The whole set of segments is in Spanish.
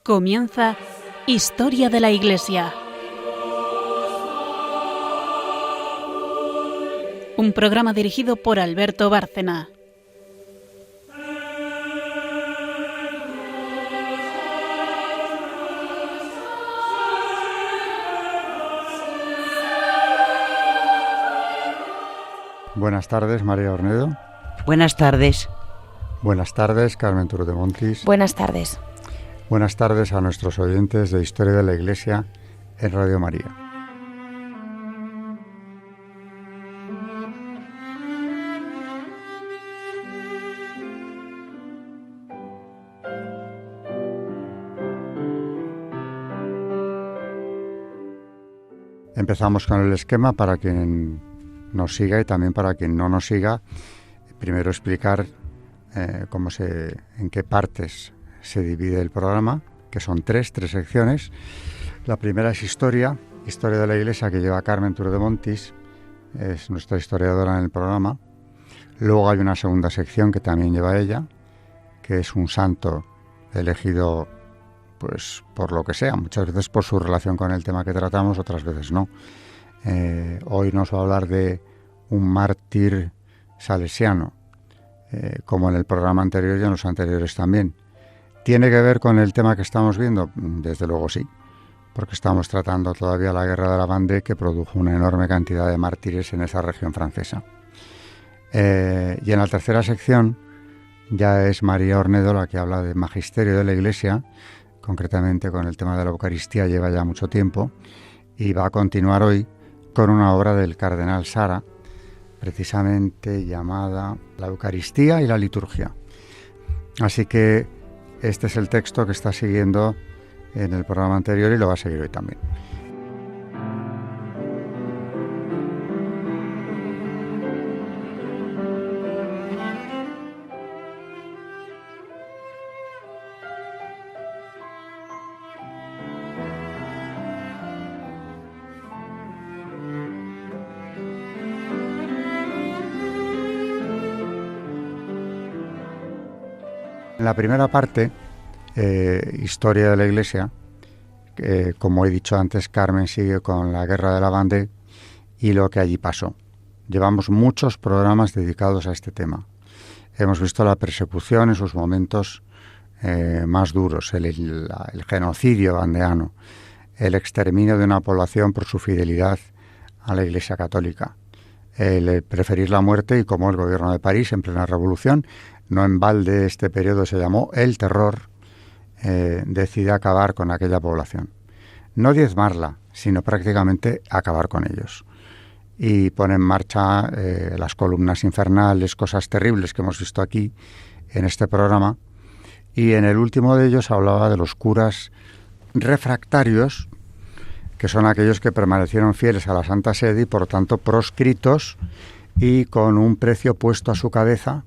Comienza Historia de la Iglesia. Un programa dirigido por Alberto Bárcena. Buenas tardes, María Ornedo. Buenas tardes. Buenas tardes, Carmen Turo de Montis. Buenas tardes. Buenas tardes a nuestros oyentes de Historia de la Iglesia en Radio María. Empezamos con el esquema para quien nos siga y también para quien no nos siga. Primero explicar en qué partes se divide el programa, que son tres secciones. La primera es Historia de la Iglesia, que lleva Carmen Turo de Montis, es nuestra historiadora en el programa. Luego hay una segunda sección que también lleva ella, que es un santo elegido pues por lo que sea, muchas veces por su relación con el tema que tratamos, otras veces no. Hoy nos va a hablar de un mártir salesiano, como en el programa anterior y en los anteriores también. ¿Tiene que ver con el tema que estamos viendo? Desde luego sí, porque estamos tratando todavía la guerra de la Vendée, que produjo una enorme cantidad de mártires en esa región francesa. Y en la tercera sección ya es María Ornedo la que habla de magisterio de la Iglesia, concretamente con el tema de la Eucaristía, lleva ya mucho tiempo, y va a continuar hoy con una obra del cardenal Sara, precisamente llamada La Eucaristía y la Liturgia. Así que este es el texto que está siguiendo en el programa anterior y lo va a seguir hoy también. En la primera parte, Historia de la Iglesia, como he dicho antes, Carmen sigue con la guerra de la Vendée y lo que allí pasó. Llevamos muchos programas dedicados a este tema. Hemos visto la persecución en sus momentos más duros, el genocidio vandeano, el exterminio de una población por su fidelidad a la Iglesia Católica, el preferir la muerte y cómo el gobierno de París, en plena revolución, no en balde este periodo se llamó el terror, decide acabar con aquella población. No diezmarla, sino prácticamente acabar con ellos. Y pone en marcha las columnas infernales, cosas terribles que hemos visto aquí en este programa. Y en el último de ellos hablaba de los curas refractarios, que son aquellos que permanecieron fieles a la Santa Sede y por tanto proscritos y con un precio puesto a su cabeza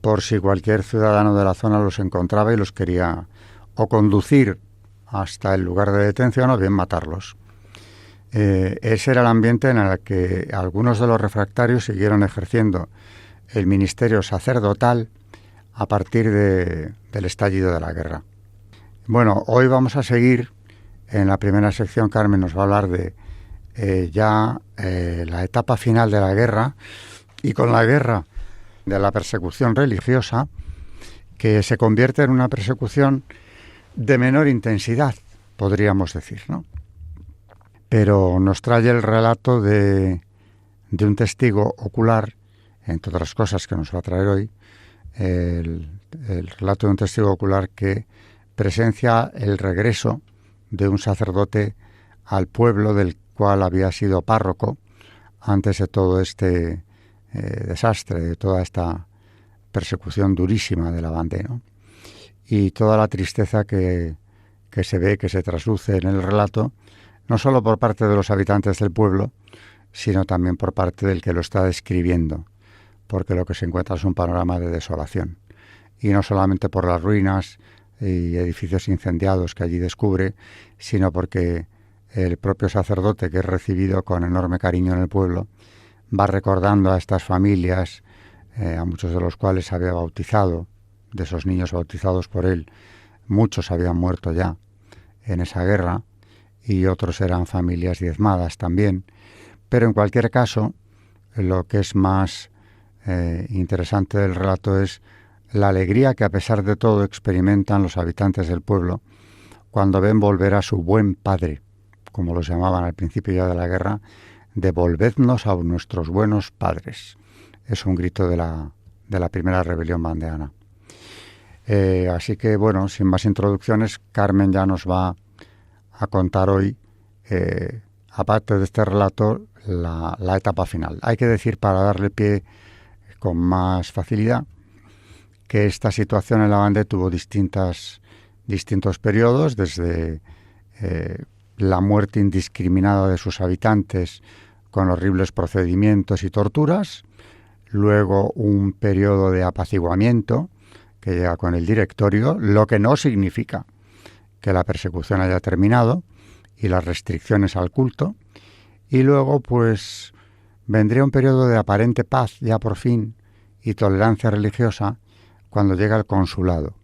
por si cualquier ciudadano de la zona los encontraba y los quería o conducir hasta el lugar de detención o bien matarlos. Ese era el ambiente en el que algunos de los refractarios siguieron ejerciendo el ministerio sacerdotal a partir del estallido de la guerra. Bueno, hoy vamos a seguir. En la primera sección Carmen nos va a hablar de la etapa final de la guerra, y con la guerra de la persecución religiosa, que se convierte en una persecución de menor intensidad, podríamos decir, ¿no? Pero nos trae el relato de un testigo ocular, entre otras cosas que nos va a traer hoy, el relato de un testigo ocular que presencia el regreso de un sacerdote al pueblo del cual había sido párroco antes de todo este desastre, de toda esta persecución durísima de la Vendée, ¿no? Y toda la tristeza que se ve, que se trasluce en el relato, no solo por parte de los habitantes del pueblo, sino también por parte del que lo está describiendo, porque lo que se encuentra es un panorama de desolación. Y no solamente por las ruinas y edificios incendiados que allí descubre, sino porque el propio sacerdote, que es recibido con enorme cariño en el pueblo, va recordando a estas familias, a muchos de los cuales había bautizado, de esos niños bautizados por él, muchos habían muerto ya en esa guerra y otros eran familias diezmadas también. Pero en cualquier caso, lo que es más interesante del relato es la alegría que a pesar de todo experimentan los habitantes del pueblo cuando ven volver a su buen padre, como los llamaban al principio ya de la guerra, devolvednos a nuestros buenos padres. Es un grito de la primera rebelión vandeana. Así que, bueno, sin más introducciones, Carmen ya nos va a contar hoy, aparte de este relato, la etapa final. Hay que decir, para darle pie con más facilidad, que esta situación en la Vendée tuvo distintos periodos, desde la muerte indiscriminada de sus habitantes con horribles procedimientos y torturas, luego un periodo de apaciguamiento que llega con el Directorio, lo que no significa que la persecución haya terminado y las restricciones al culto, y luego pues vendría un periodo de aparente paz ya por fin y tolerancia religiosa cuando llega el Consulado,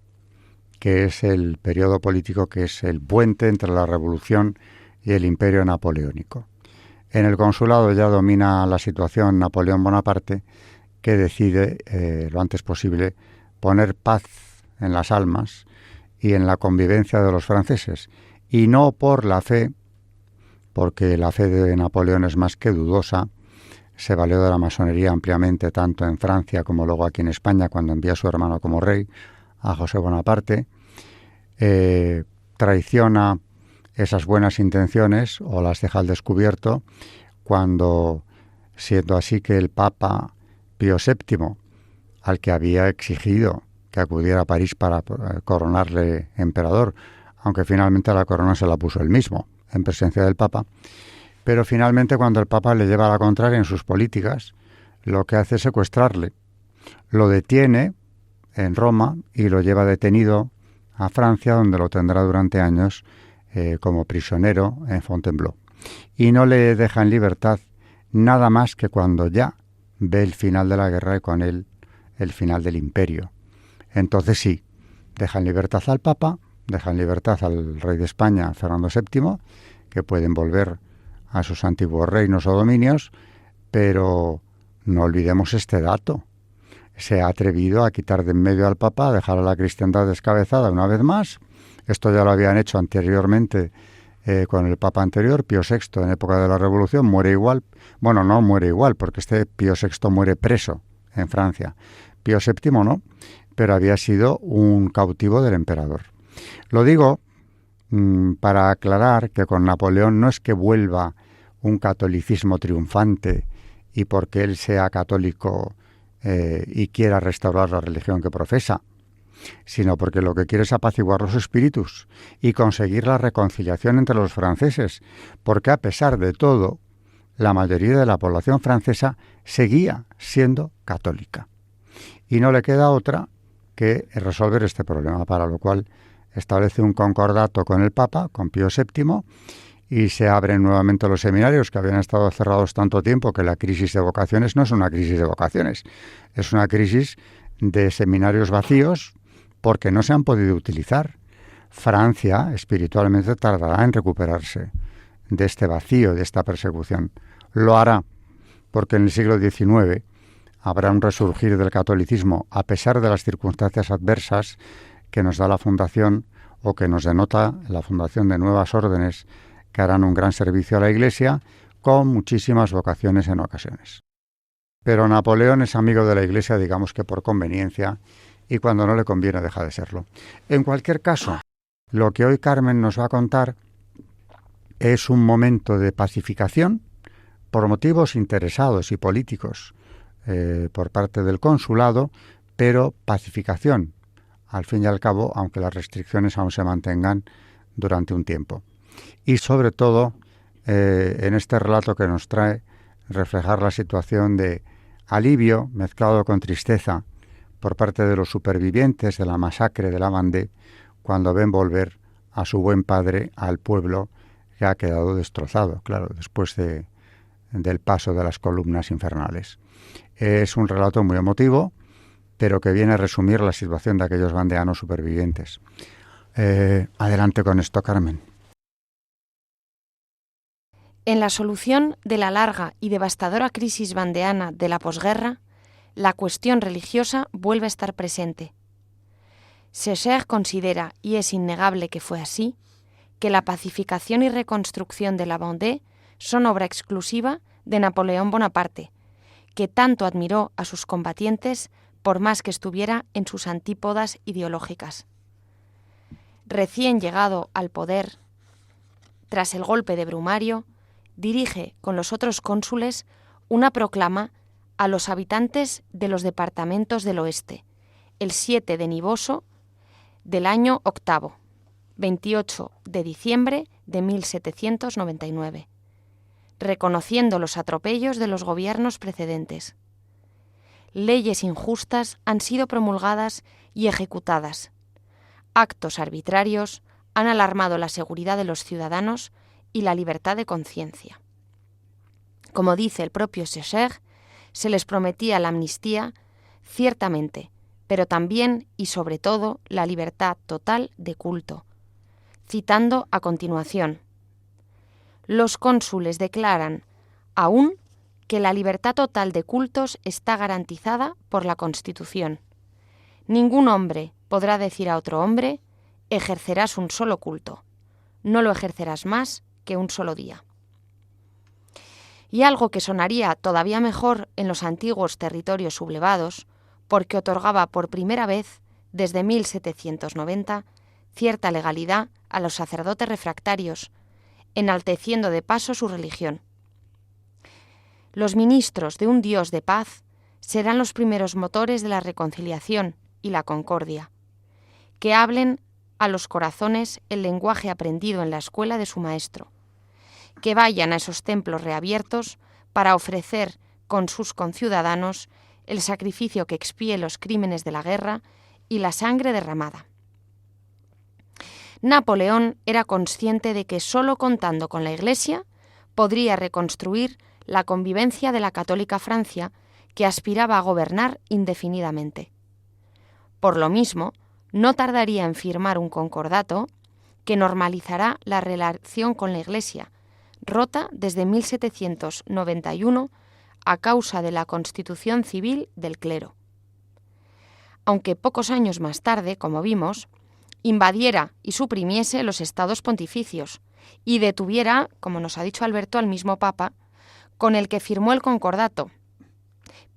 que es el periodo político que es el puente entre la Revolución y el Imperio Napoleónico. En el Consulado ya domina la situación Napoleón Bonaparte, que decide lo antes posible poner paz en las almas y en la convivencia de los franceses, y no por la fe, porque la fe de Napoleón es más que dudosa. Se valió de la masonería ampliamente tanto en Francia como luego aquí en España cuando envía a su hermano como rey, a José Bonaparte. Traiciona esas buenas intenciones o las deja al descubierto cuando, siendo así que el Papa Pío VII, al que había exigido que acudiera a París para coronarle emperador, aunque finalmente la corona se la puso él mismo, en presencia del Papa, pero finalmente cuando el Papa le lleva a la contraria en sus políticas, lo que hace es secuestrarle. Lo detiene en Roma y lo lleva detenido a Francia, donde lo tendrá durante años como prisionero en Fontainebleau. Y no le deja en libertad nada más que cuando ya ve el final de la guerra y con él el final del imperio. Entonces sí, deja en libertad al Papa, deja en libertad al rey de España, Fernando VII, que pueden volver a sus antiguos reinos o dominios, pero no olvidemos este dato. Se ha atrevido a quitar de en medio al Papa, a dejar a la cristiandad descabezada una vez más. Esto ya lo habían hecho anteriormente con el Papa anterior, Pío VI, en época de la Revolución, muere igual. Bueno, no muere igual, porque este Pío VI muere preso en Francia. Pío VII no, pero había sido un cautivo del emperador. Lo digo para aclarar que con Napoleón no es que vuelva un catolicismo triunfante y porque él sea católico y quiera restaurar la religión que profesa, sino porque lo que quiere es apaciguar los espíritus y conseguir la reconciliación entre los franceses, porque a pesar de todo, la mayoría de la población francesa seguía siendo católica. Y no le queda otra que resolver este problema, para lo cual establece un concordato con el Papa, con Pío VII, y se abren nuevamente los seminarios que habían estado cerrados tanto tiempo que la crisis de vocaciones no es una crisis de vocaciones, es una crisis de seminarios vacíos porque no se han podido utilizar. Francia espiritualmente tardará en recuperarse de este vacío, de esta persecución. Lo hará porque en el siglo XIX habrá un resurgir del catolicismo a pesar de las circunstancias adversas que nos da la fundación o que nos denota la fundación de nuevas órdenes que harán un gran servicio a la Iglesia con muchísimas vocaciones en ocasiones. Pero Napoleón es amigo de la Iglesia, digamos que por conveniencia, y cuando no le conviene deja de serlo. En cualquier caso, lo que hoy Carmen nos va a contar es un momento de pacificación por motivos interesados y políticos por parte del consulado, pero pacificación, al fin y al cabo, aunque las restricciones aún se mantengan durante un tiempo. Y sobre todo, en este relato que nos trae, reflejar la situación de alivio mezclado con tristeza por parte de los supervivientes de la masacre de la Vendée cuando ven volver a su buen padre al pueblo que ha quedado destrozado, claro, después del paso de las columnas infernales. Es un relato muy emotivo, pero que viene a resumir la situación de aquellos vandeanos supervivientes. Adelante con esto, Carmen. En la solución de la larga y devastadora crisis vandeana de la posguerra, la cuestión religiosa vuelve a estar presente. Sécher considera, y es innegable que fue así, que la pacificación y reconstrucción de la Vendée son obra exclusiva de Napoleón Bonaparte, que tanto admiró a sus combatientes por más que estuviera en sus antípodas ideológicas. Recién llegado al poder, tras el golpe de Brumario, dirige con los otros cónsules una proclama a los habitantes de los departamentos del oeste, el 7 de Nivoso del año octavo, 28 de diciembre de 1799, reconociendo los atropellos de los gobiernos precedentes. Leyes injustas han sido promulgadas y ejecutadas. Actos arbitrarios han alarmado la seguridad de los ciudadanos y la libertad de conciencia. Como dice el propio Sécher, se les prometía la amnistía, ciertamente, pero también y sobre todo la libertad total de culto. Citando a continuación: los cónsules declaran aún que la libertad total de cultos está garantizada por la Constitución. Ningún hombre podrá decir a otro hombre: ejercerás un solo culto, no lo ejercerás más que un solo día. Y algo que sonaría todavía mejor en los antiguos territorios sublevados, porque otorgaba por primera vez, desde 1790, cierta legalidad a los sacerdotes refractarios, enalteciendo de paso su religión. Los ministros de un Dios de paz serán los primeros motores de la reconciliación y la concordia, que hablen a los corazones el lenguaje aprendido en la escuela de su maestro, que vayan a esos templos reabiertos para ofrecer con sus conciudadanos el sacrificio que expíe los crímenes de la guerra y la sangre derramada. Napoleón era consciente de que solo contando con la Iglesia podría reconstruir la convivencia de la católica Francia, que aspiraba a gobernar indefinidamente. Por lo mismo, no tardaría en firmar un concordato que normalizará la relación con la Iglesia, rota desde 1791 a causa de la constitución civil del clero. Aunque pocos años más tarde, como vimos, invadiera y suprimiese los estados pontificios y detuviera, como nos ha dicho Alberto, al mismo Papa, con el que firmó el concordato,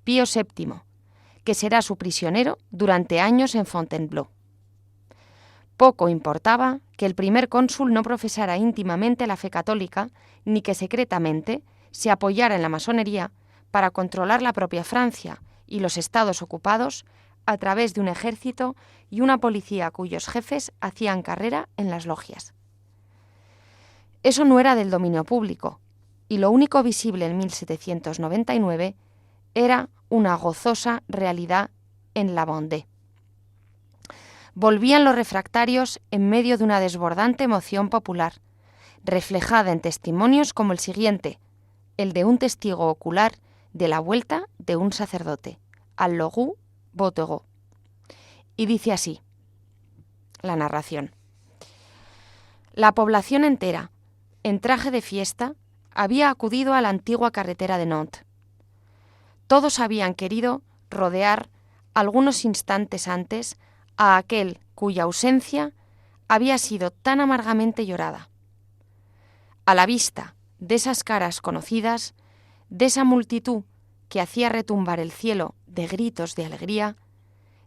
Pío VII, que será su prisionero durante años en Fontainebleau. Poco importaba que el primer cónsul no profesara íntimamente la fe católica, ni que secretamente se apoyara en la masonería para controlar la propia Francia y los estados ocupados a través de un ejército y una policía cuyos jefes hacían carrera en las logias. Eso no era del dominio público, y lo único visible en 1799 era una gozosa realidad en la Vendée. Volvían los refractarios en medio de una desbordante emoción popular, reflejada en testimonios como el siguiente, el de un testigo ocular de la vuelta de un sacerdote, al Logu Botego. Y dice así la narración: la población entera, en traje de fiesta, había acudido a la antigua carretera de Nantes. Todos habían querido rodear algunos instantes antes a aquel cuya ausencia había sido tan amargamente llorada. A la vista de esas caras conocidas, de esa multitud que hacía retumbar el cielo de gritos de alegría,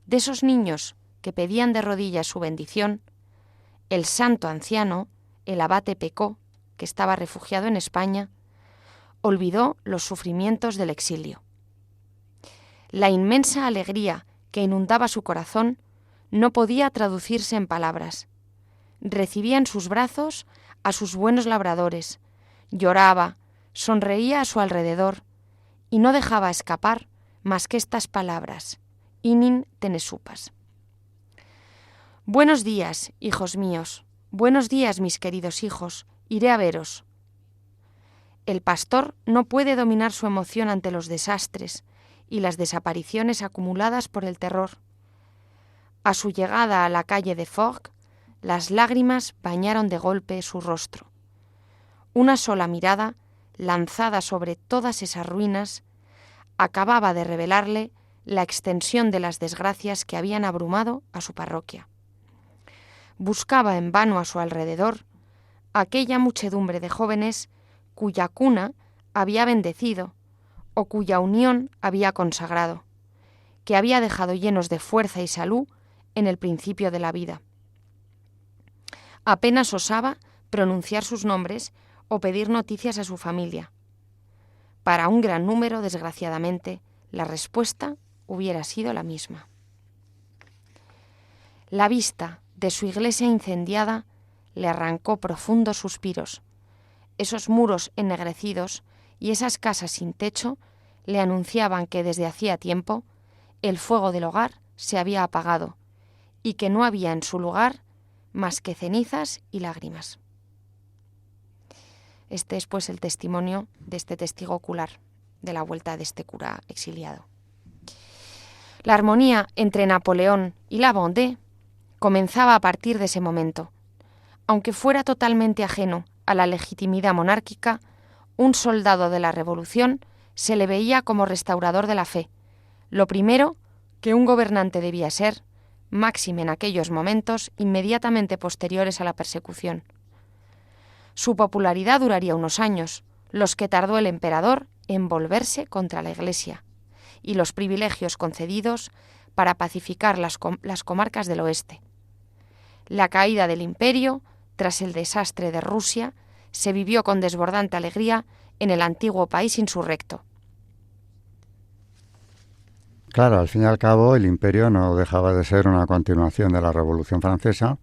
de esos niños que pedían de rodillas su bendición, el santo anciano, el abate Pecot, que estaba refugiado en España, olvidó los sufrimientos del exilio. La inmensa alegría que inundaba su corazón no podía traducirse en palabras. Recibía en sus brazos a sus buenos labradores, lloraba, sonreía a su alrededor y no dejaba escapar más que estas palabras: inin tenesupas. Buenos días, hijos míos, buenos días, mis queridos hijos, iré a veros. El pastor no puede dominar su emoción ante los desastres y las desapariciones acumuladas por el terror. A su llegada a la calle de Forges, las lágrimas bañaron de golpe su rostro. Una sola mirada, lanzada sobre todas esas ruinas, acababa de revelarle la extensión de las desgracias que habían abrumado a su parroquia. Buscaba en vano a su alrededor aquella muchedumbre de jóvenes cuya cuna había bendecido o cuya unión había consagrado, que había dejado llenos de fuerza y salud en el principio de la vida. Apenas osaba pronunciar sus nombres o pedir noticias a su familia. Para un gran número, desgraciadamente, la respuesta hubiera sido la misma. La vista de su iglesia incendiada le arrancó profundos suspiros. Esos muros ennegrecidos y esas casas sin techo le anunciaban que desde hacía tiempo el fuego del hogar se había apagado y que no había en su lugar más que cenizas y lágrimas. Este es pues el testimonio de este testigo ocular de la vuelta de este cura exiliado. La armonía entre Napoleón y la Vendée comenzaba a partir de ese momento. Aunque fuera totalmente ajeno a la legitimidad monárquica, un soldado de la Revolución se le veía como restaurador de la fe, lo primero que un gobernante debía ser, máxime en aquellos momentos inmediatamente posteriores a la persecución. Su popularidad duraría unos años, los que tardó el emperador en volverse contra la Iglesia, y los privilegios concedidos para pacificar las comarcas del oeste. La caída del imperio, tras el desastre de Rusia, se vivió con desbordante alegría en el antiguo país insurrecto. Claro, al fin y al cabo el imperio no dejaba de ser una continuación de la Revolución Francesa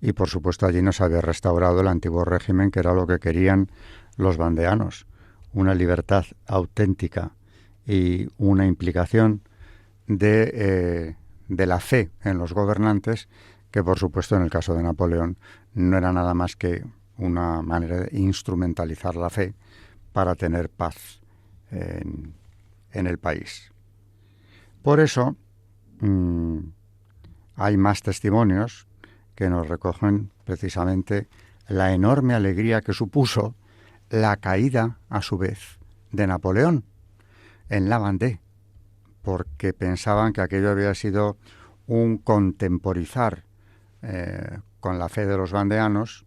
y por supuesto allí no se había restaurado el antiguo régimen, que era lo que querían los vandeanos, una libertad auténtica y una implicación de la fe en los gobernantes, que por supuesto en el caso de Napoleón no era nada más que una manera de instrumentalizar la fe para tener paz en el país. Por eso hay más testimonios que nos recogen precisamente la enorme alegría que supuso la caída, a su vez, de Napoleón en la Vendée, porque pensaban que aquello había sido un contemporizar con la fe de los vandeanos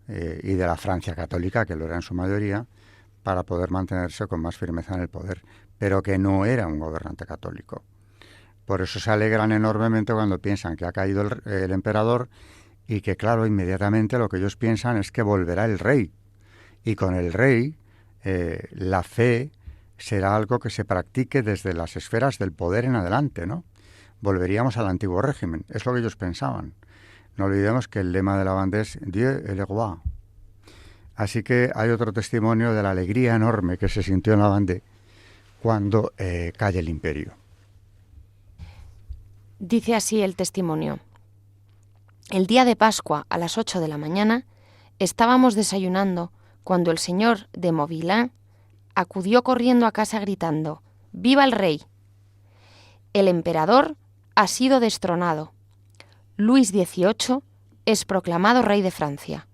y de la Francia católica, que lo era en su mayoría, para poder mantenerse con más firmeza en el poder, pero que no era un gobernante católico. Por eso se alegran enormemente cuando piensan que ha caído el emperador y que, claro, inmediatamente lo que ellos piensan es que volverá el rey. Y con el rey, la fe será algo que se practique desde las esferas del poder en adelante, ¿no? Volveríamos al antiguo régimen. Es lo que ellos pensaban. No olvidemos que el lema de la Vendée es Dieu et le roi. Así que hay otro testimonio de la alegría enorme que se sintió en la Vendée cuando cae el imperio. Dice así el testimonio. El día de Pascua, a las 8 de la mañana, estábamos desayunando cuando el señor de Mauvillain acudió corriendo a casa gritando: ¡Viva el rey! El emperador ha sido destronado. Luis XVIII es proclamado rey de Francia.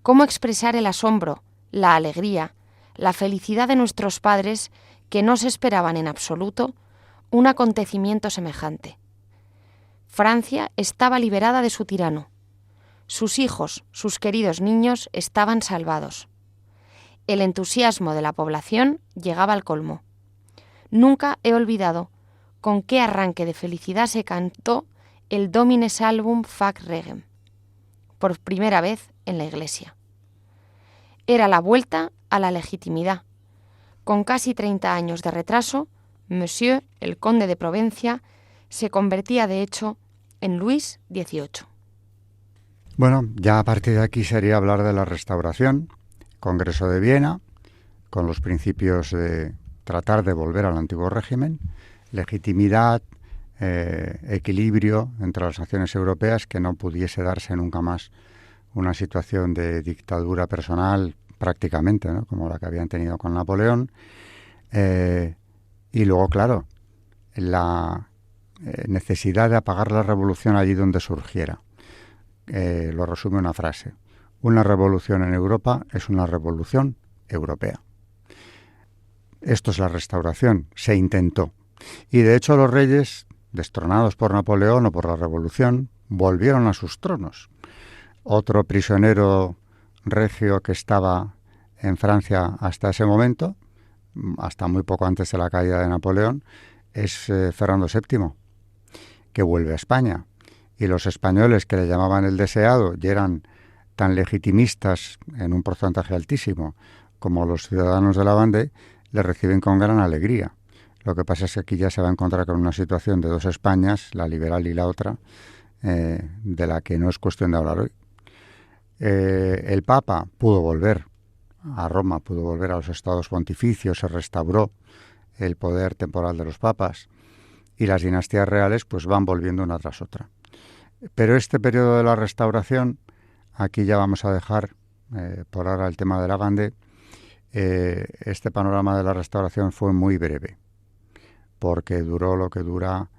¿Cómo expresar el asombro, la alegría, la felicidad de nuestros padres, que no se esperaban en absoluto un acontecimiento semejante? Francia estaba liberada de su tirano. Sus hijos, sus queridos niños, estaban salvados. El entusiasmo de la población llegaba al colmo. Nunca he olvidado con qué arranque de felicidad se cantó el Domine Salvum Fac Regem, por primera vez en la Iglesia. Era la vuelta a la legitimidad. Con casi 30 años de retraso, Monsieur, el conde de Provencia, se convertía de hecho en Luis XVIII. Bueno, ya a partir de aquí sería hablar de la Restauración, Congreso de Viena, con los principios de tratar de volver al antiguo régimen, legitimidad, equilibrio entre las naciones europeas, que no pudiese darse nunca más una situación de dictadura personal prácticamente, ¿no?, como la que habían tenido con Napoleón. Y luego, claro, la necesidad de apagar la revolución allí donde surgiera. lo resume una frase: una revolución en Europa es una revolución europea. Esto es la Restauración, se intentó. Y de hecho los reyes, destronados por Napoleón o por la Revolución, volvieron a sus tronos. Otro prisionero regio que estaba en Francia hasta ese momento, hasta muy poco antes de la caída de Napoleón, es Fernando VII, que vuelve a España. Y los españoles, que le llamaban el deseado y eran tan legitimistas en un porcentaje altísimo como los ciudadanos de la Vendée, le reciben con gran alegría. Lo que pasa es que aquí ya se va a encontrar con una situación de dos Españas, la liberal y la otra, de la que no es cuestión de hablar hoy. El Papa pudo volver a Roma, pudo volver a los estados pontificios, se restauró el poder temporal de los papas y las dinastías reales pues van volviendo una tras otra. Pero este periodo de la Restauración, aquí ya vamos a dejar por ahora el tema de la Vendée. Este panorama de la Restauración fue muy breve, porque duró lo que dura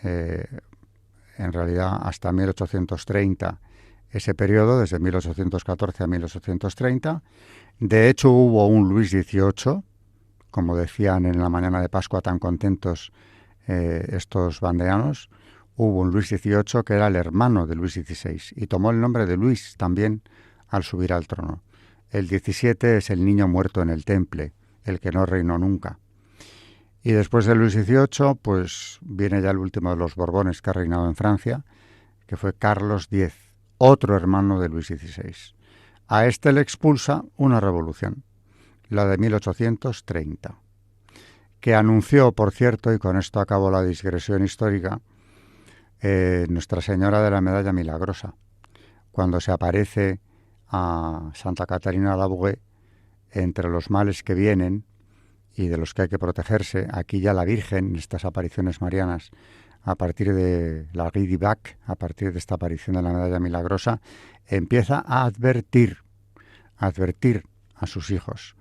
en realidad hasta 1830, ese periodo, desde 1814 a 1830. De hecho, hubo un Luis XVIII, como decían en la mañana de Pascua tan contentos estos vandeanos. Hubo un Luis XVIII que era el hermano de Luis XVI y tomó el nombre de Luis también al subir al trono. El 17 es el niño muerto en el Temple, el que no reinó nunca. Y después de Luis XVIII, pues viene ya el último de los Borbones que ha reinado en Francia, que fue Carlos X, otro hermano de Luis XVI. A este le expulsa una revolución, la de 1830, que anunció, por cierto, y con esto acabó la digresión histórica, Nuestra Señora de la Medalla Milagrosa, cuando se aparece a Santa Catarina Labouré, entre los males que vienen y de los que hay que protegerse. Aquí ya la Virgen, en estas apariciones marianas, a partir de la Guy du Bac, a partir de esta aparición de la Medalla Milagrosa, empieza a advertir a sus hijos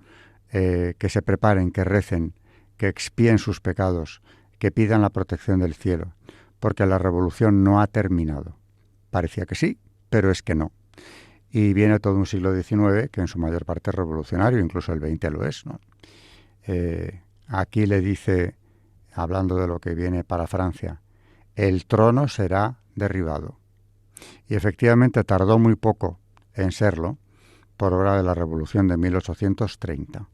que se preparen, que recen, que expíen sus pecados, que pidan la protección del cielo, porque la revolución no ha terminado. Parecía que sí, pero es que no. Y viene todo un siglo XIX que en su mayor parte es revolucionario, incluso el XX lo es, ¿no? Aquí le dice, hablando de lo que viene para Francia, el trono será derribado. Y efectivamente tardó muy poco en serlo, por obra de la Revolución de 1830.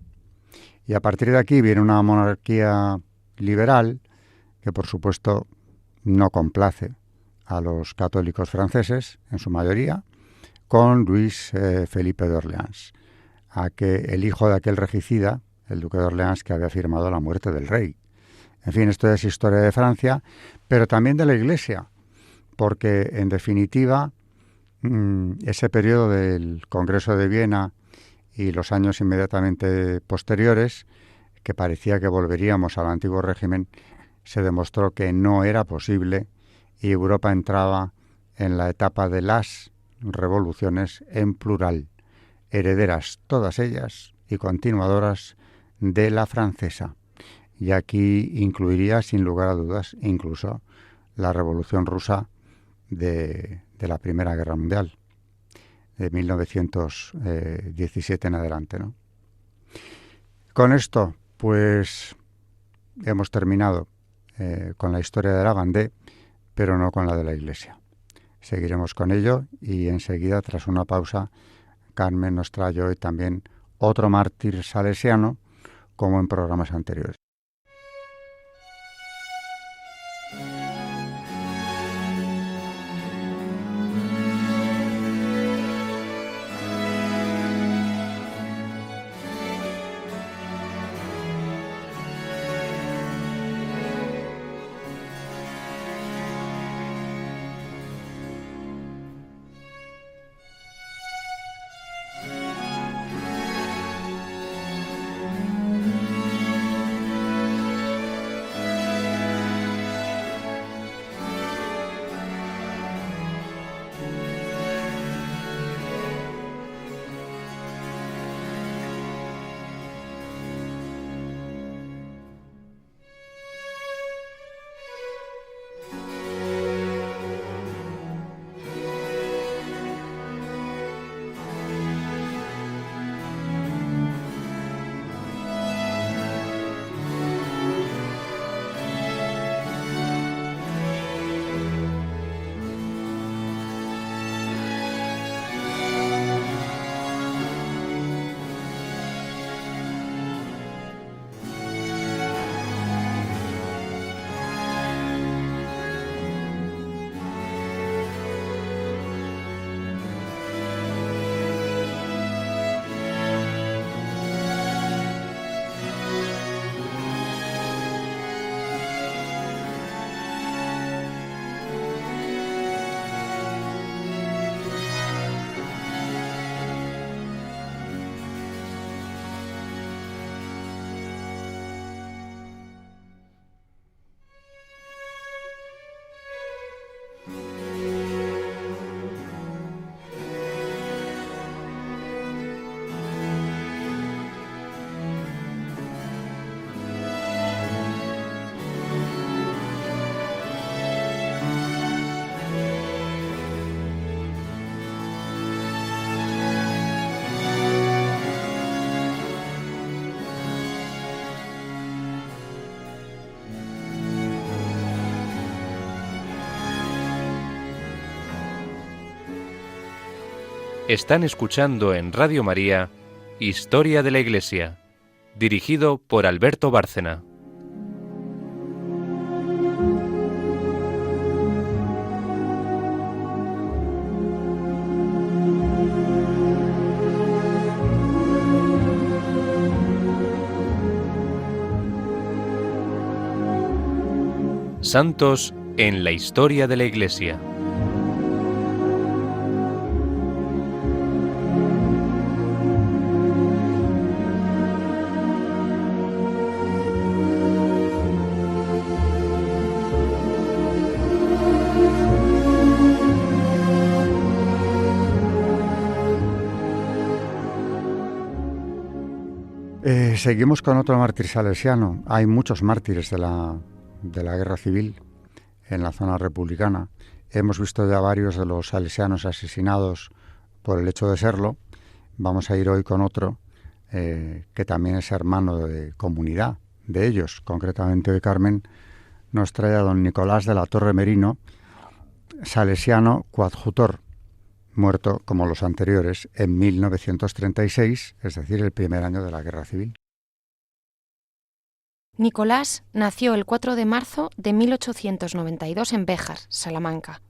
Y a partir de aquí viene una monarquía liberal que, por supuesto, no complace a los católicos franceses, en su mayoría, con Luis Felipe de Orleans, el hijo de aquel regicida, el duque de Orleans, que había firmado la muerte del rey. En fin, esto es historia de Francia, pero también de la Iglesia, porque, en definitiva, ese periodo del Congreso de Viena y los años inmediatamente posteriores, que parecía que volveríamos al antiguo régimen, se demostró que no era posible y Europa entraba en la etapa de las revoluciones en plural, herederas todas ellas y continuadoras de la francesa. Y aquí incluiría, sin lugar a dudas, incluso la Revolución Rusa de la Primera Guerra Mundial, de 1917 en adelante, ¿no? Con esto, pues, hemos terminado con la historia de la Vendée, pero no con la de la Iglesia. Seguiremos con ello y enseguida, tras una pausa, Carmen nos trae hoy también otro mártir salesiano, como en programas anteriores. Están escuchando en Radio María Historia de la Iglesia, dirigido por Alberto Bárcena. Santos en la historia de la Iglesia. Seguimos con otro mártir salesiano. Hay muchos mártires de la guerra civil en la zona republicana. Hemos visto ya varios de los salesianos asesinados por el hecho de serlo. Vamos a ir hoy con otro que también es hermano de comunidad de ellos, concretamente de Carmen. Nos trae a don Nicolás de la Torre Merino, salesiano coadjutor, muerto como los anteriores en 1936, es decir, el primer año de la guerra civil. Nicolás nació el 4 de marzo de 1892 en Béjar, Salamanca.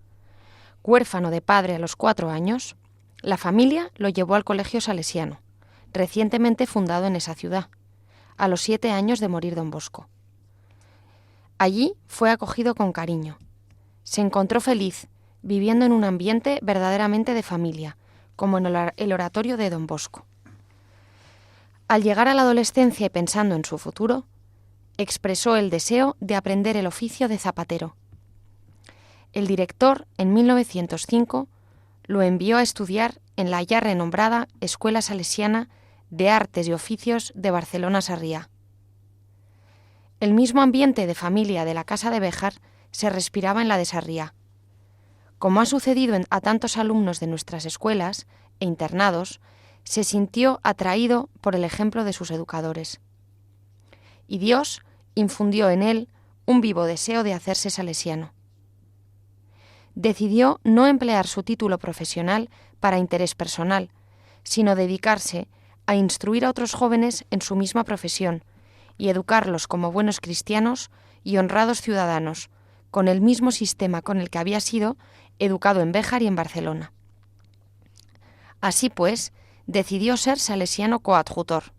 Huérfano de padre a los 4 años, la familia lo llevó al colegio salesiano, recientemente fundado en esa ciudad, a los 7 años de morir don Bosco. Allí fue acogido con cariño. Se encontró feliz, viviendo en un ambiente verdaderamente de familia, como en el oratorio de don Bosco. Al llegar a la adolescencia y pensando en su futuro, expresó el deseo de aprender el oficio de zapatero. El director, en 1905, lo envió a estudiar en la ya renombrada Escuela Salesiana de Artes y Oficios de Barcelona-Sarriá. El mismo ambiente de familia de la casa de Béjar se respiraba en la de Sarriá. Como ha sucedido a tantos alumnos de nuestras escuelas e internados, se sintió atraído por el ejemplo de sus educadores. Y Dios infundió en él un vivo deseo de hacerse salesiano. Decidió no emplear su título profesional para interés personal, sino dedicarse a instruir a otros jóvenes en su misma profesión y educarlos como buenos cristianos y honrados ciudadanos, con el mismo sistema con el que había sido educado en Béjar y en Barcelona. Así pues, decidió ser salesiano coadjutor.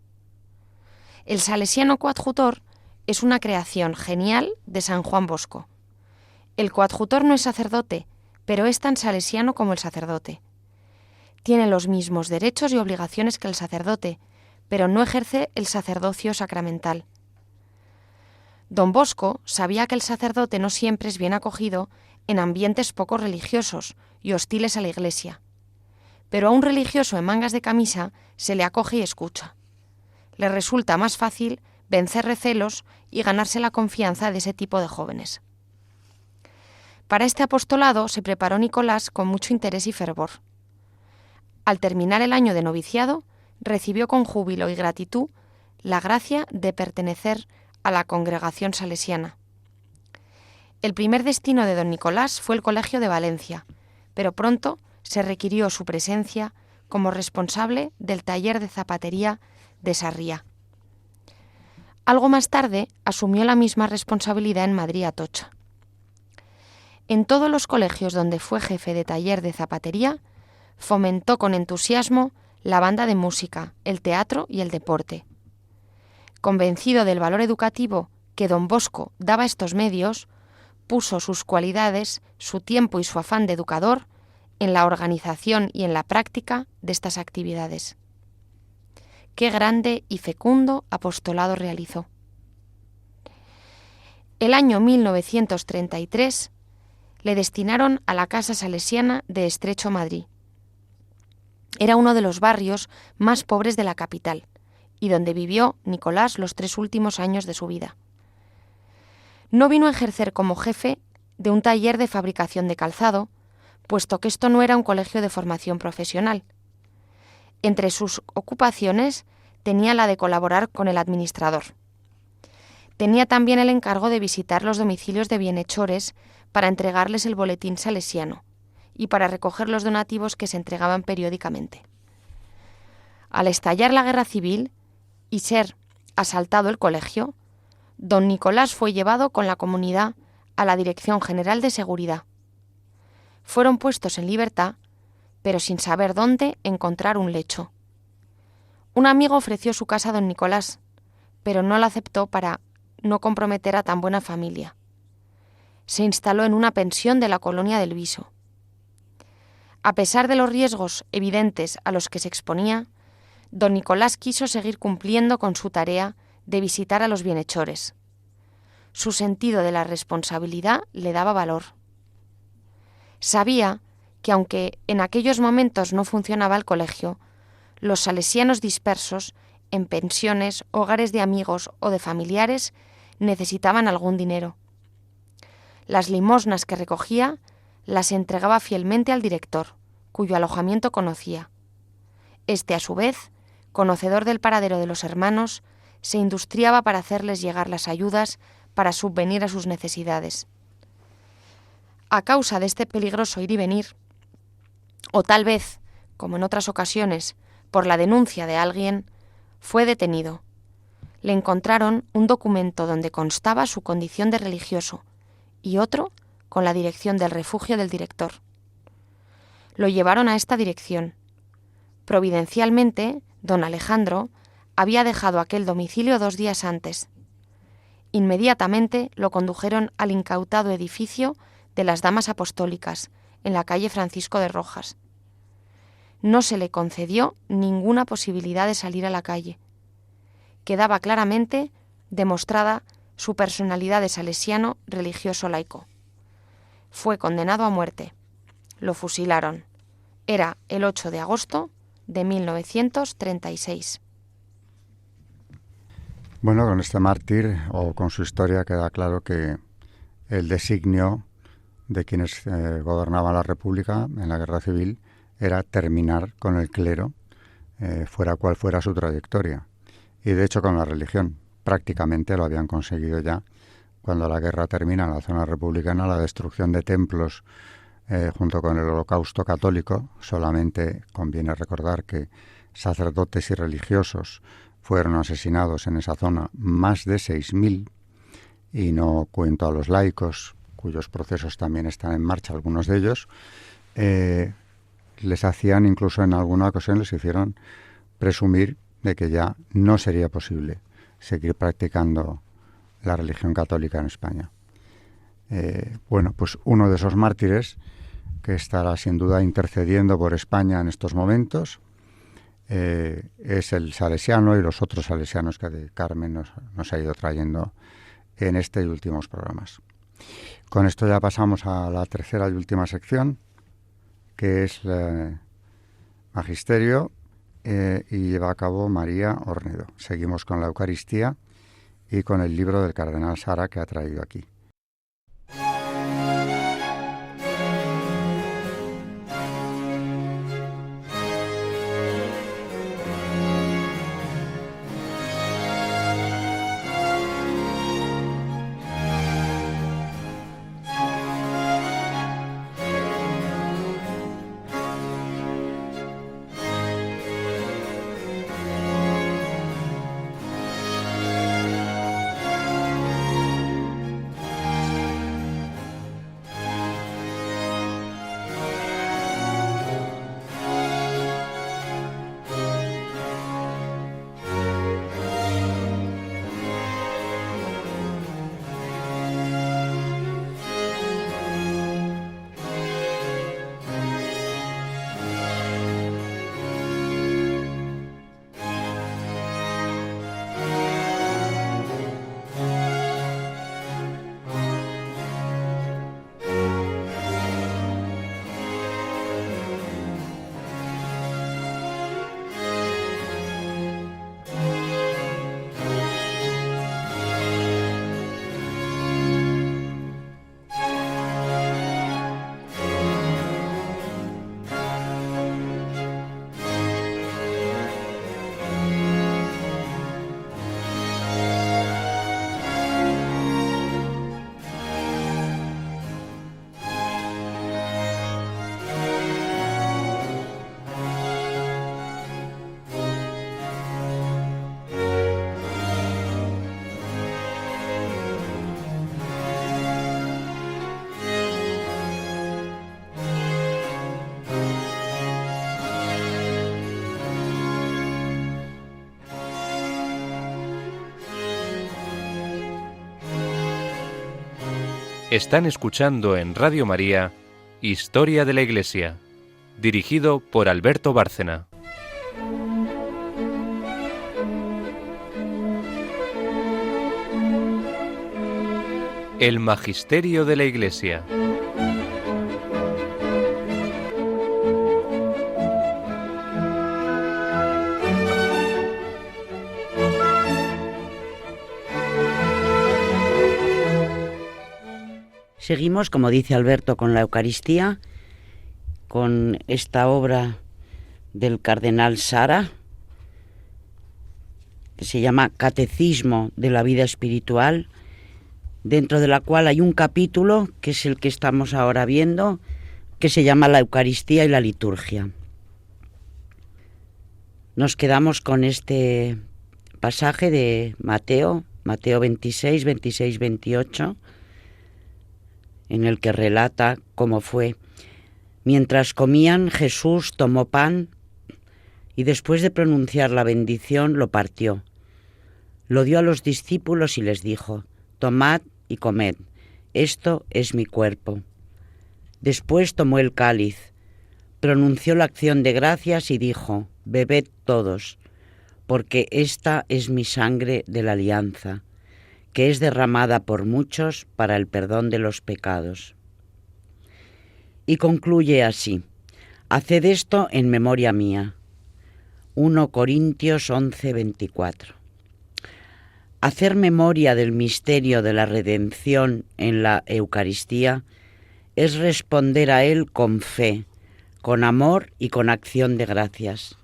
El salesiano coadjutor es una creación genial de San Juan Bosco. El coadjutor no es sacerdote, pero es tan salesiano como el sacerdote. Tiene los mismos derechos y obligaciones que el sacerdote, pero no ejerce el sacerdocio sacramental. Don Bosco sabía que el sacerdote no siempre es bien acogido en ambientes poco religiosos y hostiles a la Iglesia, pero a un religioso en mangas de camisa se le acoge y escucha. Le resulta más fácil vencer recelos y ganarse la confianza de ese tipo de jóvenes. Para este apostolado se preparó Nicolás con mucho interés y fervor. Al terminar el año de noviciado, recibió con júbilo y gratitud la gracia de pertenecer a la congregación salesiana. El primer destino de don Nicolás fue el Colegio de Valencia, pero pronto se requirió su presencia como responsable del taller de zapatería de Sarriá. Algo más tarde asumió la misma responsabilidad en Madrid, Atocha. En todos los colegios donde fue jefe de taller de zapatería, fomentó con entusiasmo la banda de música, el teatro y el deporte. Convencido del valor educativo que don Bosco daba a estos medios, puso sus cualidades, su tiempo y su afán de educador en la organización y en la práctica de estas actividades. Qué grande y fecundo apostolado realizó. El año 1933 le destinaron a la Casa Salesiana de Estrecho, Madrid. Era uno de los barrios más pobres de la capital y donde vivió Nicolás los 3 últimos años de su vida. No vino a ejercer como jefe de un taller de fabricación de calzado, puesto que esto no era un colegio de formación profesional. Entre sus ocupaciones tenía la de colaborar con el administrador. Tenía también el encargo de visitar los domicilios de bienhechores para entregarles el boletín salesiano y para recoger los donativos que se entregaban periódicamente. Al estallar la guerra civil y ser asaltado el colegio, don Nicolás fue llevado con la comunidad a la Dirección General de Seguridad. Fueron puestos en libertad, pero sin saber dónde encontrar un lecho. Un amigo ofreció su casa a don Nicolás, pero no la aceptó para no comprometer a tan buena familia. Se instaló en una pensión de la colonia del Viso. A pesar de los riesgos evidentes a los que se exponía, don Nicolás quiso seguir cumpliendo con su tarea de visitar a los bienhechores. Su sentido de la responsabilidad le daba valor. Sabía que aunque en aquellos momentos no funcionaba el colegio, los salesianos dispersos en pensiones, hogares de amigos o de familiares necesitaban algún dinero. Las limosnas que recogía las entregaba fielmente al director, cuyo alojamiento conocía. Este, a su vez, conocedor del paradero de los hermanos, se industriaba para hacerles llegar las ayudas para subvenir a sus necesidades. A causa de este peligroso ir y venir, o tal vez, como en otras ocasiones, por la denuncia de alguien, fue detenido. Le encontraron un documento donde constaba su condición de religioso y otro con la dirección del refugio del director. Lo llevaron a esta dirección. Providencialmente, don Alejandro había dejado aquel domicilio 2 días antes. Inmediatamente lo condujeron al incautado edificio de las Damas Apostólicas, en la calle Francisco de Rojas. No se le concedió ninguna posibilidad de salir a la calle. Quedaba claramente demostrada su personalidad de salesiano religioso laico. Fue condenado a muerte. Lo fusilaron. Era el 8 de agosto de 1936. Bueno, con este mártir o con su historia queda claro que el designio de quienes gobernaban la República en la Guerra Civil era terminar con el clero, fuera cual fuera su trayectoria. Y de hecho con la religión. Prácticamente lo habían conseguido ya cuando la guerra termina en la zona republicana, la destrucción de templos junto con el Holocausto católico. Solamente conviene recordar que sacerdotes y religiosos fueron asesinados en esa zona, más de 6.000, y no cuento a los laicos, cuyos procesos también están en marcha, algunos de ellos. Les hacían, incluso en alguna ocasión, les hicieron presumir de que ya no sería posible seguir practicando la religión católica en España. Bueno, pues uno de esos mártires que estará sin duda intercediendo por España en estos momentos es el salesiano y los otros salesianos que Carmen nos ha ido trayendo en este y últimos programas. Con esto ya pasamos a la tercera y última sección, que es Magisterio, y lleva a cabo María Ornedo. Seguimos con la Eucaristía y con el libro del cardenal Sara que ha traído aquí. Están escuchando en Radio María Historia de la Iglesia, dirigido por Alberto Bárcena. El Magisterio de la Iglesia. Seguimos, como dice Alberto, con la Eucaristía, con esta obra del cardenal Sara, que se llama Catecismo de la Vida Espiritual, dentro de la cual hay un capítulo, que es el que estamos ahora viendo, que se llama la Eucaristía y la Liturgia. Nos quedamos con este pasaje de Mateo 26, 28, en el que relata cómo fue. Mientras comían, Jesús tomó pan y después de pronunciar la bendición lo partió. Lo dio a los discípulos y les dijo: «Tomad y comed, esto es mi cuerpo». Después tomó el cáliz, pronunció la acción de gracias y dijo: «Bebed todos, porque esta es mi sangre de la alianza, que es derramada por muchos para el perdón de los pecados». Y concluye así: «Haced esto en memoria mía». 1 Corintios 11, 24. Hacer memoria del misterio de la redención en la Eucaristía es responder a él con fe, con amor y con acción de gracias.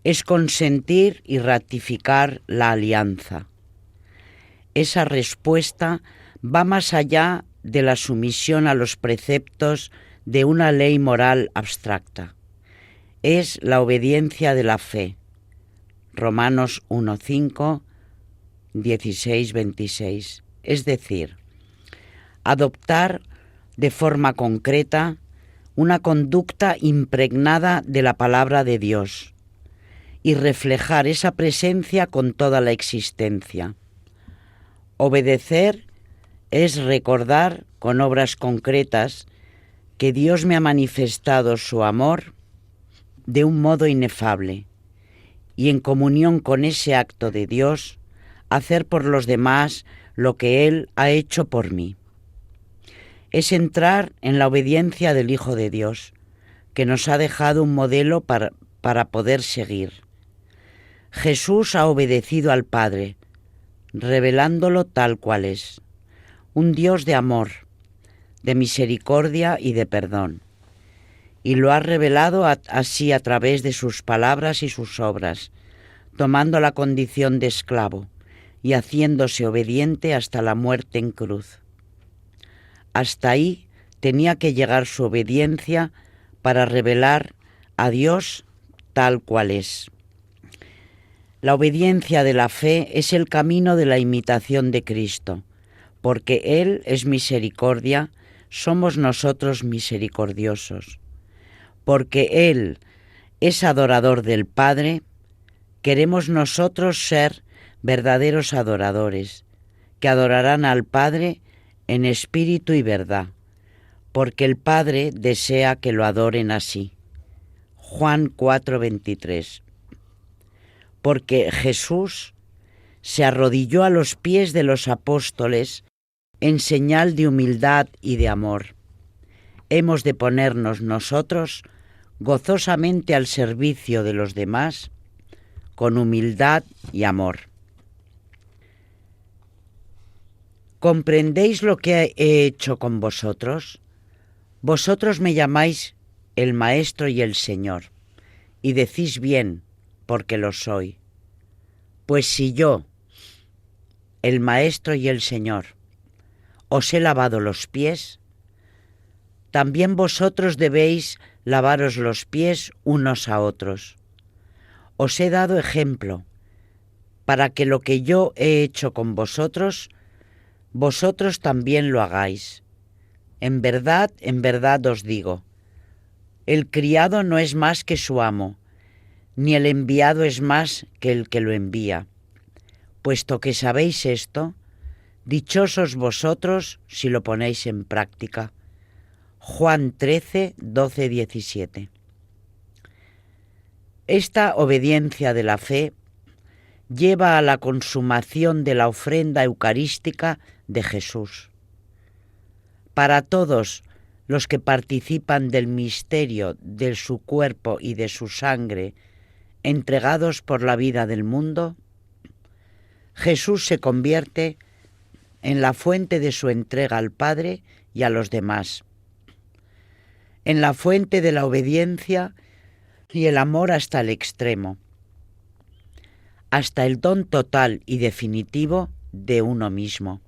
Es consentir y ratificar la alianza. Esa respuesta va más allá de la sumisión a los preceptos de una ley moral abstracta. Es la obediencia de la fe. Romanos 1:5, 16-26. Es decir, adoptar de forma concreta una conducta impregnada de la palabra de Dios y reflejar esa presencia con toda la existencia. Obedecer es recordar con obras concretas que Dios me ha manifestado su amor de un modo inefable y en comunión con ese acto de Dios hacer por los demás lo que Él ha hecho por mí. Es entrar en la obediencia del Hijo de Dios, que nos ha dejado un modelo para poder seguir. Jesús ha obedecido al Padre, revelándolo tal cual es, un Dios de amor, de misericordia y de perdón, y lo ha revelado así a través de sus palabras y sus obras, tomando la condición de esclavo y haciéndose obediente hasta la muerte en cruz. Hasta ahí tenía que llegar su obediencia para revelar a Dios tal cual es. La obediencia de la fe es el camino de la imitación de Cristo, porque Él es misericordia, somos nosotros misericordiosos. Porque Él es adorador del Padre, queremos nosotros ser verdaderos adoradores, que adorarán al Padre en espíritu y verdad, porque el Padre desea que lo adoren así. Juan 4:23. Porque Jesús se arrodilló a los pies de los apóstoles en señal de humildad y de amor. Hemos de ponernos nosotros gozosamente al servicio de los demás con humildad y amor. ¿Comprendéis lo que he hecho con vosotros? Vosotros me llamáis el Maestro y el Señor, y decís bien, porque lo soy. Pues si yo, el Maestro y el Señor, os he lavado los pies, también vosotros debéis lavaros los pies unos a otros. Os he dado ejemplo, para que lo que yo he hecho con vosotros, vosotros también lo hagáis. En verdad os digo, el criado no es más que su amo, ni el enviado es más que el que lo envía. Puesto que sabéis esto, Dichosos vosotros si lo ponéis en práctica. Juan 13, 12, 17. Esta obediencia de la fe lleva a la consumación de la ofrenda eucarística de Jesús. Para todos los que participan del misterio de su cuerpo y de su sangre, entregados por la vida del mundo, Jesús se convierte en la fuente de su entrega al Padre y a los demás, en la fuente de la obediencia y el amor hasta el extremo, hasta el don total y definitivo de uno mismo.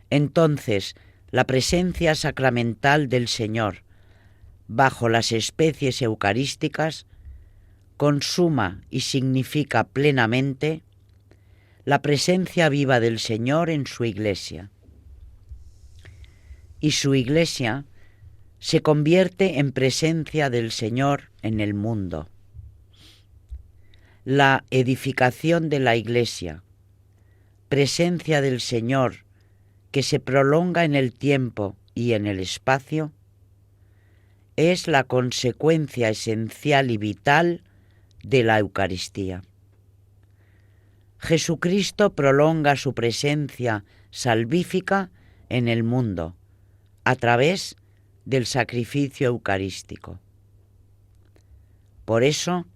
Entonces, la presencia sacramental del Señor, bajo las especies eucarísticas, consuma y significa plenamente la presencia viva del Señor en su Iglesia. Y su Iglesia se convierte en presencia del Señor en el mundo. La edificación de la Iglesia, presencia del Señor que se prolonga en el tiempo y en el espacio, es la consecuencia esencial y vital de la Eucaristía. Jesucristo prolonga su presencia salvífica en el mundo a través del sacrificio eucarístico. Por eso,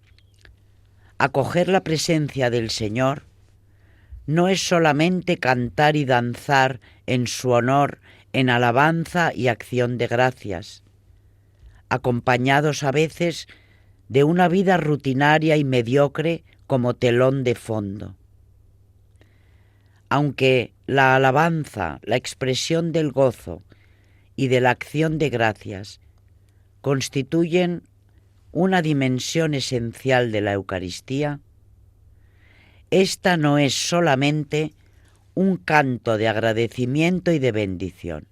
acoger la presencia del Señor no es solamente cantar y danzar en su honor en alabanza y acción de gracias, acompañados a veces de una vida rutinaria y mediocre como telón de fondo. Aunque la alabanza, la expresión del gozo y de la acción de gracias constituyen una dimensión esencial de la Eucaristía, esta no es solamente un canto de agradecimiento y de bendición.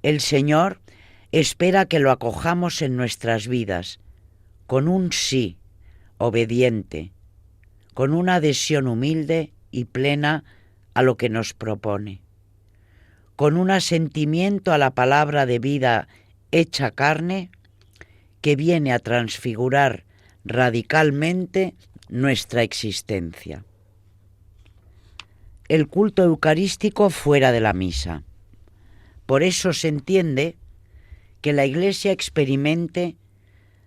El Señor espera que lo acojamos en nuestras vidas con un sí obediente, con una adhesión humilde y plena a lo que nos propone, con un asentimiento a la palabra de vida hecha carne que viene a transfigurar radicalmente nuestra existencia. El culto eucarístico fuera de la misa. Por eso se entiende que la Iglesia experimente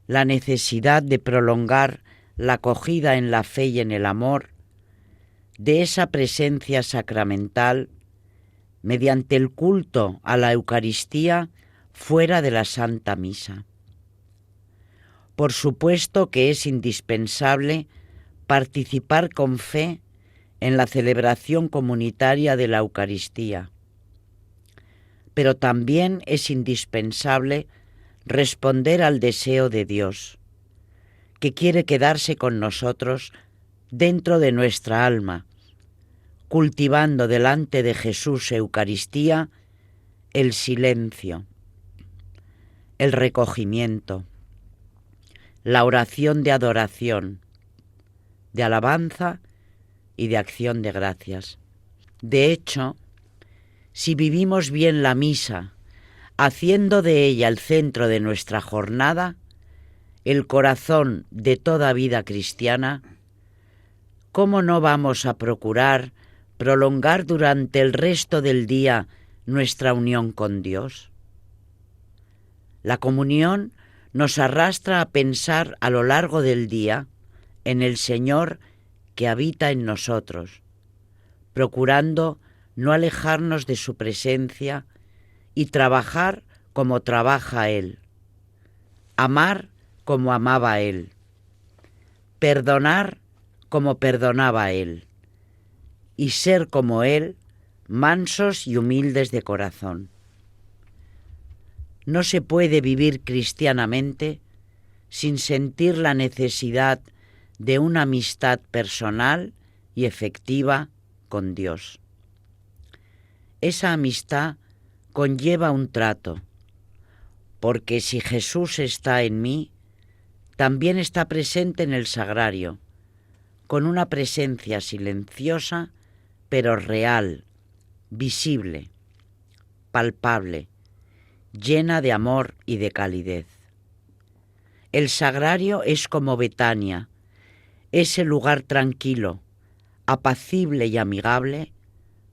la necesidad de prolongar la acogida en la fe y en el amor de esa presencia sacramental mediante el culto a la Eucaristía fuera de la Santa Misa. Por supuesto que es indispensable participar con fe en la celebración comunitaria de la Eucaristía, pero también es indispensable responder al deseo de Dios, que quiere quedarse con nosotros dentro de nuestra alma, cultivando delante de Jesús Eucaristía el silencio, el recogimiento, la oración de adoración, de alabanza y de acción de gracias. De hecho, si vivimos bien la misa, haciendo de ella el centro de nuestra jornada, el corazón de toda vida cristiana, ¿cómo no vamos a procurar prolongar durante el resto del día nuestra unión con Dios? La comunión nos arrastra a pensar a lo largo del día en el Señor que habita en nosotros, procurando no alejarnos de su presencia y trabajar como trabaja Él, amar como amaba Él, perdonar como perdonaba Él, y ser como Él, mansos y humildes de corazón. No se puede vivir cristianamente sin sentir la necesidad de una amistad personal y efectiva con Dios. Esa amistad conlleva un trato, porque si Jesús está en mí, también está presente en el sagrario, con una presencia silenciosa pero real, visible, palpable, llena de amor y de calidez. El sagrario es como Betania, ese lugar tranquilo, apacible y amigable,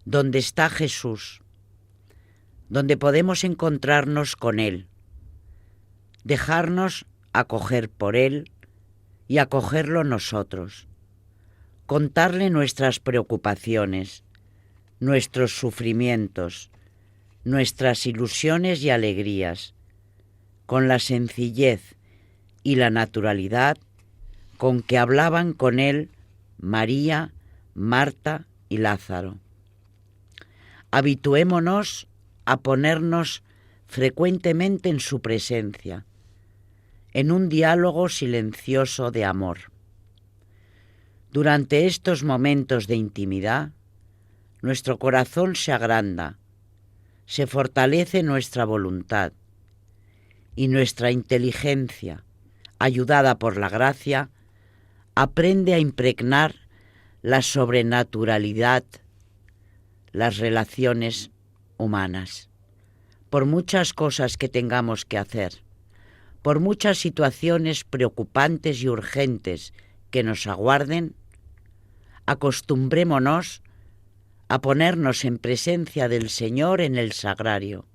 donde está Jesús, donde podemos encontrarnos con Él, dejarnos acoger por Él y acogerlo nosotros, contarle nuestras preocupaciones, nuestros sufrimientos, nuestras ilusiones y alegrías, con la sencillez y la naturalidad con que hablaban con Él María, Marta y Lázaro. Habituémonos a ponernos frecuentemente en su presencia, en un diálogo silencioso de amor. Durante estos momentos de intimidad, nuestro corazón se agranda, se fortalece nuestra voluntad y nuestra inteligencia, ayudada por la gracia, aprende a impregnar la sobrenaturalidad, las relaciones humanas. Por muchas cosas que tengamos que hacer, por muchas situaciones preocupantes y urgentes que nos aguarden, acostumbrémonos a ponernos en presencia del Señor en el sagrario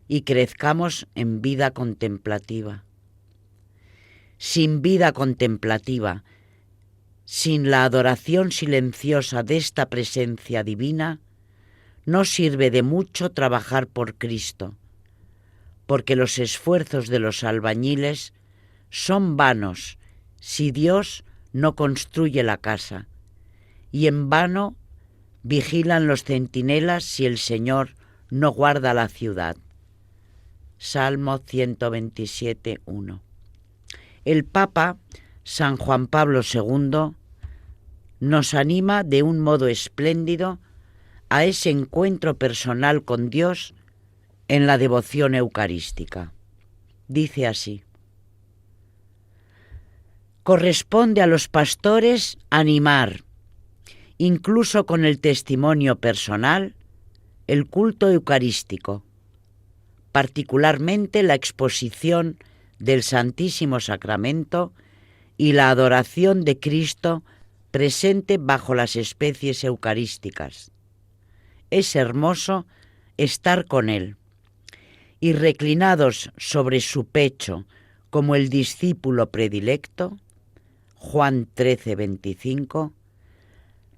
y crezcamos en vida contemplativa. Sin vida contemplativa, sin la adoración silenciosa de esta presencia divina, no sirve de mucho trabajar por Cristo, porque los esfuerzos de los albañiles son vanos si Dios no construye la casa, y en vano vigilan los centinelas si el Señor no guarda la ciudad. Salmo 127, 1. El Papa San Juan Pablo II nos anima de un modo espléndido a ese encuentro personal con Dios en la devoción eucarística. Dice así: corresponde a los pastores animar, incluso con el testimonio personal, el culto eucarístico, particularmente la exposición del Santísimo Sacramento y la adoración de Cristo presente bajo las especies eucarísticas. Es hermoso estar con Él y reclinados sobre su pecho como el discípulo predilecto, Juan 13, 25,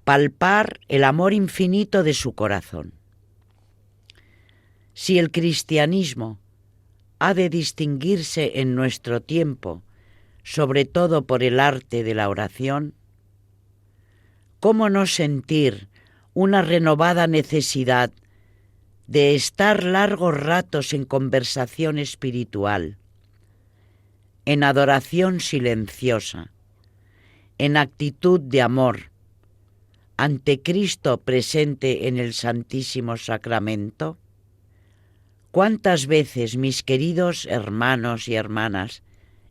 palpar el amor infinito de su corazón. Si el cristianismo ha de distinguirse en nuestro tiempo, sobre todo por el arte de la oración, ¿cómo no sentir una renovada necesidad de estar largos ratos en conversación espiritual, en adoración silenciosa, en actitud de amor, ante Cristo presente en el Santísimo Sacramento? ¿Cuántas veces, mis queridos hermanos y hermanas,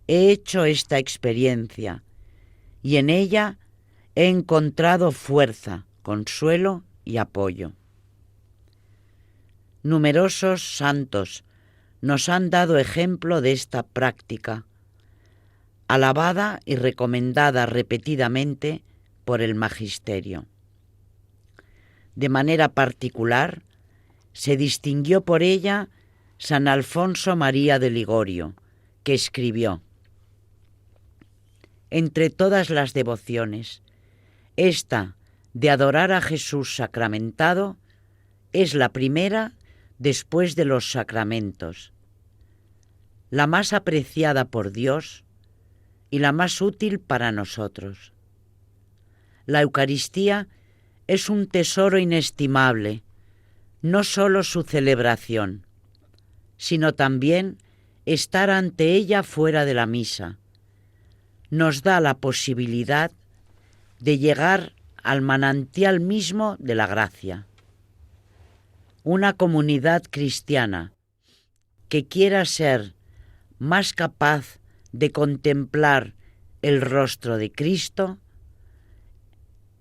he hecho esta experiencia y en ella he encontrado fuerza, consuelo y apoyo? Numerosos santos nos han dado ejemplo de esta práctica, alabada y recomendada repetidamente por el magisterio. De manera particular, se distinguió por ella San Alfonso María de Ligorio, que escribió: entre todas las devociones, esta de adorar a Jesús sacramentado es la primera después de los sacramentos, la más apreciada por Dios y la más útil para nosotros. La Eucaristía es un tesoro inestimable, no solo su celebración, sino también estar ante ella fuera de la misa. Nos da la posibilidad de llegar al manantial mismo de la gracia. Una comunidad cristiana que quiera ser más capaz de contemplar el rostro de Cristo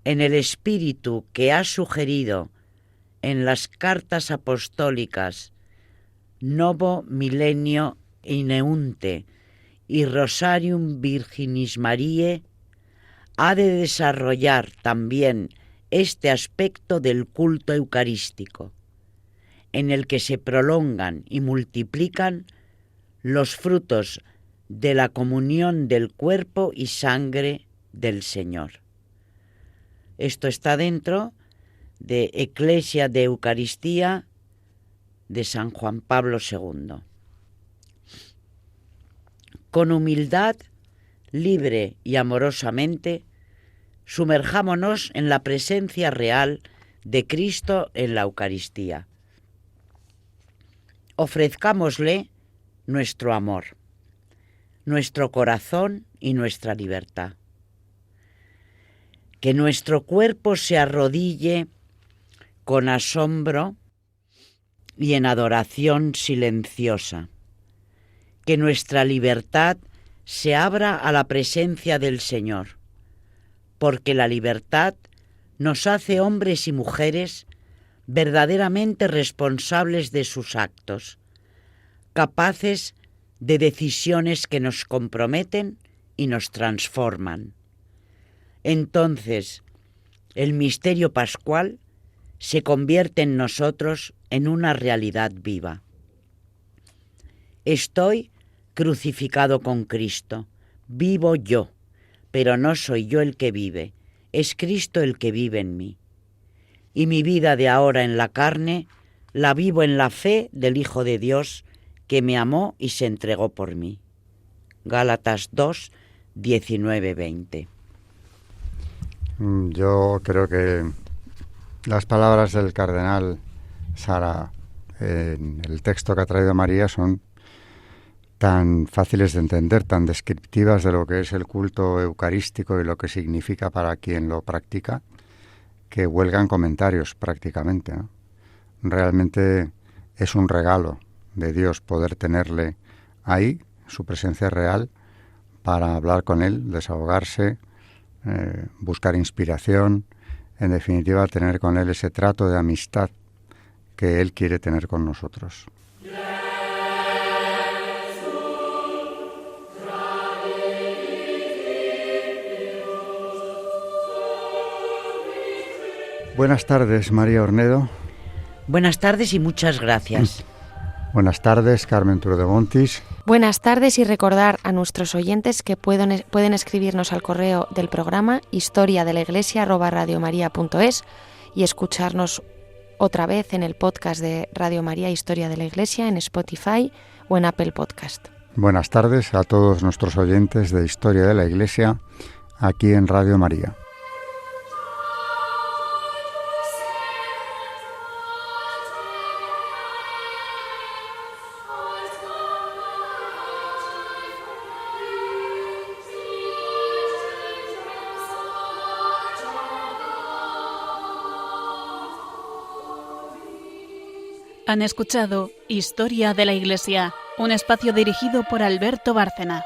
en el espíritu que ha sugerido en las cartas apostólicas Novo Millennio Ineunte y Rosarium Virginis Mariae, ha de desarrollar también este aspecto del culto eucarístico, en el que se prolongan y multiplican los frutos de la comunión del cuerpo y sangre del Señor. Esto está dentro de Ecclesia de Eucaristía de San Juan Pablo II. Con humildad, libre y amorosamente, sumerjámonos en la presencia real de Cristo en la Eucaristía. Ofrezcámosle nuestro amor, nuestro corazón y nuestra libertad. Que nuestro cuerpo se arrodille con asombro y en adoración silenciosa. Que nuestra libertad se abra a la presencia del Señor, porque la libertad nos hace hombres y mujeres verdaderamente responsables de sus actos, capaces de decisiones que nos comprometen y nos transforman. Entonces, el misterio pascual se convierte en nosotros en una realidad viva. Estoy crucificado con Cristo, vivo yo, pero no soy yo el que vive, es Cristo el que vive en mí. Y mi vida de ahora en la carne la vivo en la fe del Hijo de Dios que me amó y se entregó por mí. Gálatas 2, 19-20. Yo creo que las palabras del cardenal Sara en el texto que ha traído María son tan fáciles de entender, tan descriptivas de lo que es el culto eucarístico y lo que significa para quien lo practica, que huelgan comentarios prácticamente, ¿no? Realmente es un regalo de Dios poder tenerle ahí, su presencia real, para hablar con Él, desahogarse, buscar inspiración, en definitiva tener con Él ese trato de amistad que Él quiere tener con nosotros. Buenas tardes, María Ornedo. Buenas tardes y muchas gracias. Buenas tardes, Carmen Trudemontis. Buenas tardes y recordar a nuestros oyentes que pueden escribirnos al correo del programa historiadeliglesia@radiomaria.es y escucharnos otra vez en el podcast de Radio María Historia de la Iglesia en Spotify o en Apple Podcast. Buenas tardes a todos nuestros oyentes de Historia de la Iglesia aquí en Radio María. Han escuchado Historia de la Iglesia, un espacio dirigido por Alberto Bárcena.